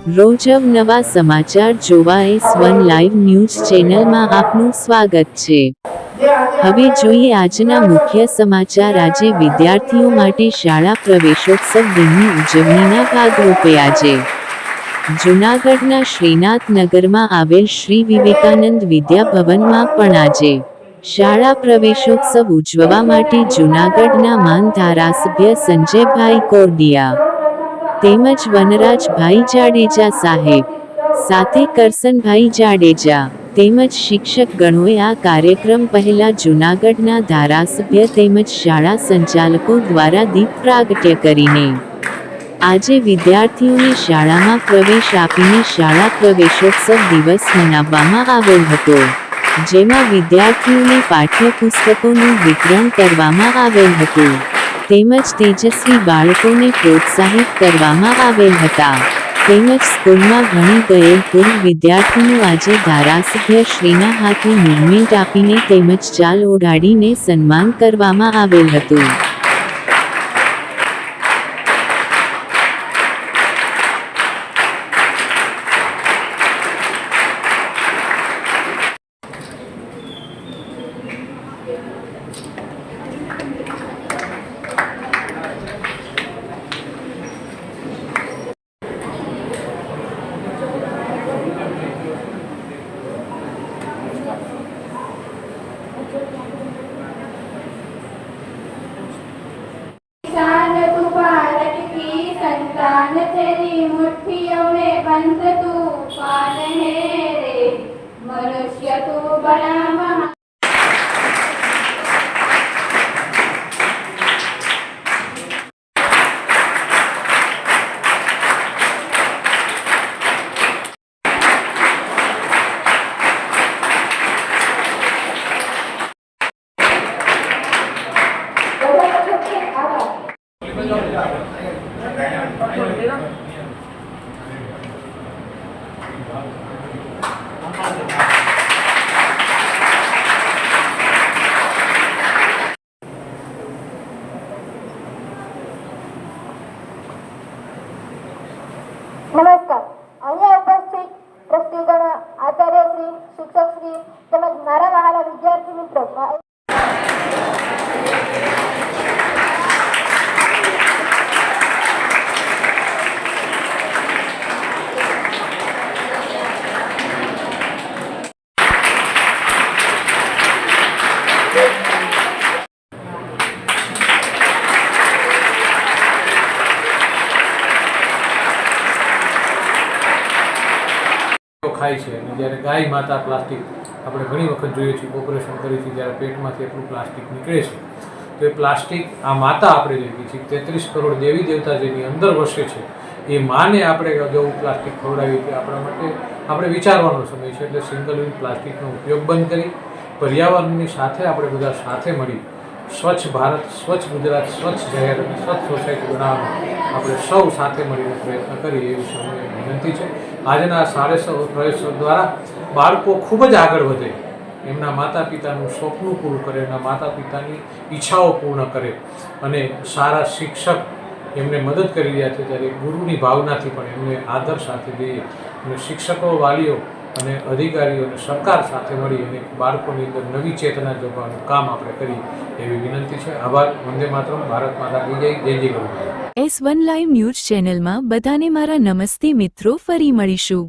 રોજ અવનવા સમાચાર જોવા S1 લાઈવ ન્યૂઝ ચેનલમાં આપનું સ્વાગત છે। હવે જોઈએ આજના મુખ્ય સમાચાર। આજે વિદ્યાર્થીઓ માટે શાળા પ્રવેશોત્સવ દિનની ઉજવણીના ભાગરૂપે આજે જૂનાગઢના શ્રીનાથ નગરમાં આવેલ શ્રી વિવેકાનંદ વિદ્યા ભવનમાં પણ આજે શાળા પ્રવેશોત્સવ ઉજવવા માટે જૂનાગઢના માન ધારાસભ્ય સંજયભાઈ કોરડિયા તેમજ વનરાજભાઈ જાડેજા સાહેબ સાથે કરસનભાઈ જાડેજા તેમજ શિક્ષક ગણોએ આ કાર્યક્રમ પહેલા જૂનાગઢના ધારાસભ્ય તેમજ શાળા સંચાલકો દ્વારા દીપ પ્રાગટ્ય કરીને આજે વિદ્યાર્થીઓને શાળામાં પ્રવેશ આપીને શાળા પ્રવેશોત્સવ દિવસ મનાવવામાં આવેલ હતો, જેમાં વિદ્યાર્થીઓને પાઠ્યપુસ્તકોનું વિતરણ કરવામાં આવેલ હતું તેમજ તેજસ્વી બાળકોને પ્રોત્સાહિત કરવામાં આવેલ હતા તેમજ સ્કૂલમાં ભણી ગયેલ પૂર્વ વિદ્યાર્થીનું આજે ધારાસભ્ય શ્રીના હાથે મોમેન્ટ આપીને તેમજ ચાલ ઓઢાડીને સન્માન કરવામાં આવેલ હતું। शान तू भारत की संतान, तेरी मुट्ठियों में बंद तूफान है रे मनुष्य तू बड़ा महान। નમસ્કાર। અહીંયા ઉપસ્થિત ટ્રસ્ટીગણ, આચાર્યશ્રી, શિક્ષકશ્રી તેમજ મારા વહાલા વિદ્યાર્થી મિત્રો, ખાય છે અને જ્યારે ગાય માતા પ્લાસ્ટિક આપણે ઘણી વખત જોઈએ છીએ ઓપરેશન કરીએ જ્યારે પેટમાંથી એટલું પ્લાસ્ટિક નીકળે છે, તો એ પ્લાસ્ટિક આ માતા આપણે લીધી છે 33 કરોડ દેવી દેવતા જેની અંદર વસે છે, એ માને આપણે જેવું પ્લાસ્ટિક ખવડાવી કે આપણા માટે આપણે વિચારવાનો સમય છે। એટલે સિંગલ યુઝ પ્લાસ્ટિકનો ઉપયોગ બંધ કરી પર્યાવરણની સાથે આપણે બધા સાથે મળી સ્વચ્છ ભારત, સ્વચ્છ ગુજરાત, સ્વચ્છ શહેર અને સ્વચ્છ સોસાયટી બનાવવાનો આપણે સૌ સાથે મળીને પ્રયત્ન કરીએ એવી સૌને વિનંતી છે। આજના શાળા પ્રવેશોત્સવ દ્વારા બાળકો ખૂબ જ આગળ વધે, એમના માતા પિતાનું સ્વપ્ન પૂરું કરે, એમના માતા પિતાની ઈચ્છાઓ પૂર્ણ કરે અને સારા શિક્ષક એમને મદદ કરી રહ્યા છે ત્યારે ગુરુની ભાવનાથી પણ એમને આદર સાથે દઈએ અને શિક્ષકો, વાલીઓ અને અધિકારીઓ અને સરકાર સાથે મળી અને બાળકોની અંદર નવી ચેતના જગવાનું કામ આપણે કરીએ એવી વિનંતી છે। આભાર। વંદે માતરમ। ભારત માતા કી જય। જય જય ગરુ। S1 લાઈવ ન્યૂઝ ચેનલમાં બધાને મારા નમસ્તે મિત્રો। ફરી મળીશું।